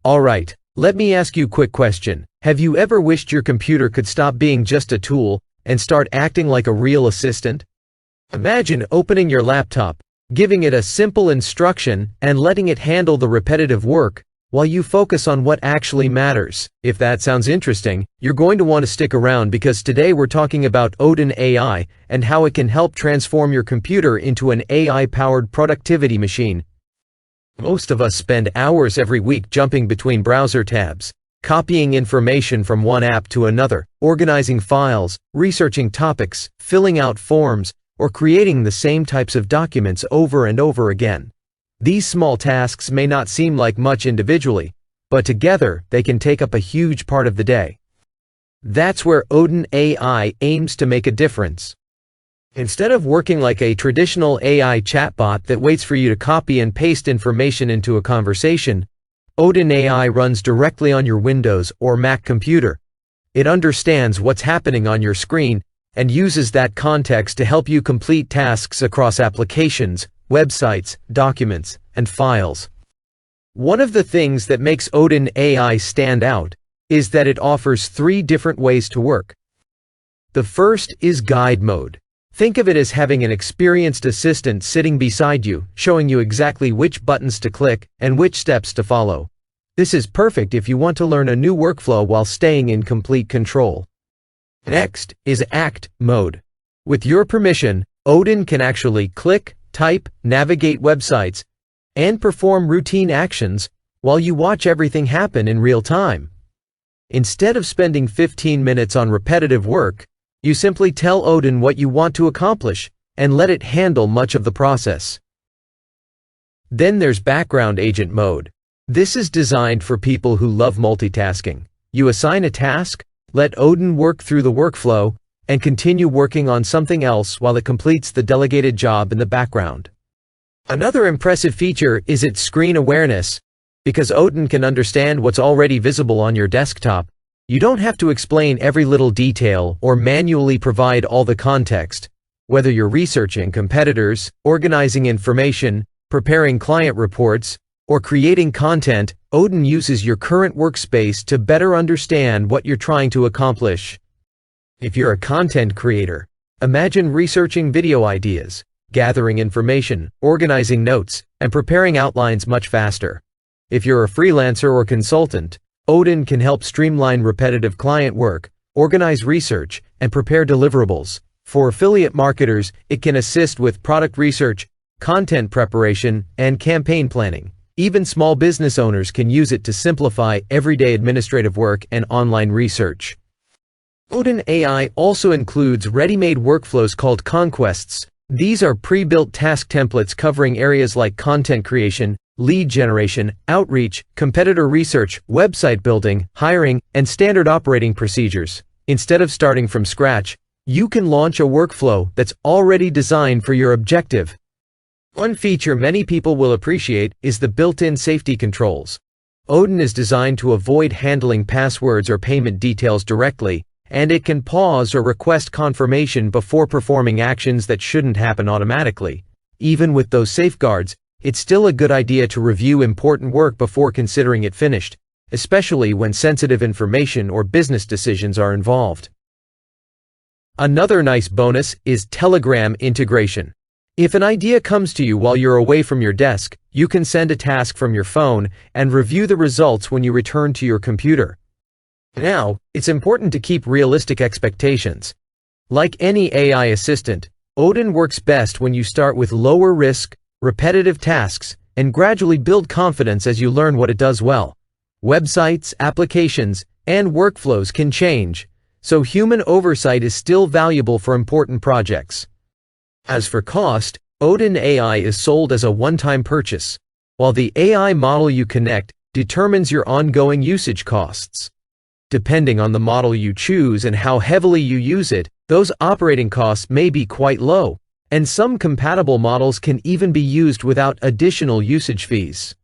Alright, let me ask you a quick question. Have you ever wished your computer could stop being just a tool and start acting like a real assistant? Imagine opening your laptop, giving it a simple instruction, and letting it handle the repetitive work while you focus on what actually matters. If that sounds interesting, you're going to want to stick around because today we're talking about Odin AI and how it can help transform your computer into an AI-powered productivity machine. Most of us spend hours every week jumping between browser tabs, copying information from one app to another, organizing files, researching topics, filling out forms, or creating the same types of documents over and over again. These small tasks may not seem like much individually, but together they can take up a huge part of the day. That's where Odin AI aims to make a difference. Instead of working like a traditional AI chatbot that waits for you to copy and paste information into a conversation, Odin AI runs directly on your Windows or Mac computer. It understands what's happening on your screen and uses that context to help you complete tasks across applications, websites, documents, and files. One of the things that makes Odin AI stand out is that it offers 3 different ways to work. The first is guide mode. Think of it as having an experienced assistant sitting beside you, showing you exactly which buttons to click and which steps to follow. This is perfect if you want to learn a new workflow while staying in complete control. Next is act mode. With your permission, Odin can actually click, type, navigate websites, and perform routine actions while you watch everything happen in real time. Instead of spending 15 minutes on repetitive work, you simply tell Odin what you want to accomplish and let it handle much of the process. Then there's background agent mode. This is designed for people who love multitasking. You assign a task, let Odin work through the workflow, and continue working on something else while it completes the delegated job in the background. Another impressive feature is its screen awareness. Because Odin can understand what's already visible on your desktop, you don't have to explain every little detail or manually provide all the context. Whether you're researching competitors, organizing information, preparing client reports, or creating content, Odin uses your current workspace to better understand what you're trying to accomplish. If you're a content creator, imagine researching video ideas, gathering information, organizing notes, and preparing outlines much faster. If you're a freelancer or consultant, Odin can help streamline repetitive client work, organize research, and prepare deliverables. For affiliate marketers, it can assist with product research, content preparation, and campaign planning. Even small business owners can use it to simplify everyday administrative work and online research. Odin AI also includes ready-made workflows called conquests. These are pre-built task templates covering areas like content creation, lead generation, outreach, competitor research, website building, hiring, and standard operating procedures. Instead of starting from scratch, you can launch a workflow that's already designed for your objective. One feature many people will appreciate is the built-in safety controls. Odin is designed to avoid handling passwords or payment details directly, and it can pause or request confirmation before performing actions that shouldn't happen automatically. Even with those safeguards, it's still a good idea to review important work before considering it finished, especially when sensitive information or business decisions are involved. Another nice bonus is Telegram integration. If an idea comes to you while you're away from your desk, you can send a task from your phone and review the results when you return to your computer. Now, it's important to keep realistic expectations. Like any AI assistant, Odin works best when you start with lower risk, repetitive tasks, and gradually build confidence as you learn what it does well. Websites, applications, and workflows can change, so human oversight is still valuable for important projects. As for cost, Odin AI is sold as a one-time purchase, while the AI model you connect determines your ongoing usage costs. Depending on the model you choose and how heavily you use it, those operating costs may be quite low, and some compatible models can even be used without additional usage fees.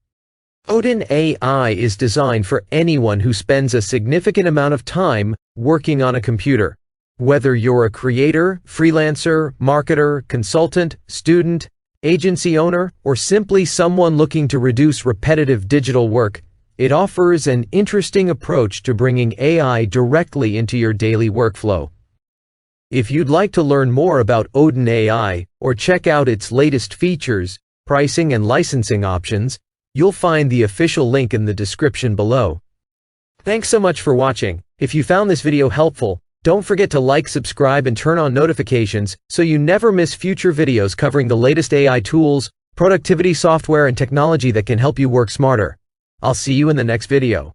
Odin AI is designed for anyone who spends a significant amount of time working on a computer. Whether you're a creator, freelancer, marketer, consultant, student, agency owner, or simply someone looking to reduce repetitive digital work, It offers an interesting approach to bringing AI directly into your daily workflow. If you'd like to learn more about Odin AI or check out its latest features, pricing and licensing options, you'll find the official link in the description below. Thanks so much for watching. If you found this video helpful, don't forget to like, subscribe, and turn on notifications so you never miss future videos covering the latest AI tools, productivity software, and technology that can help you work smarter. I'll see you in the next video.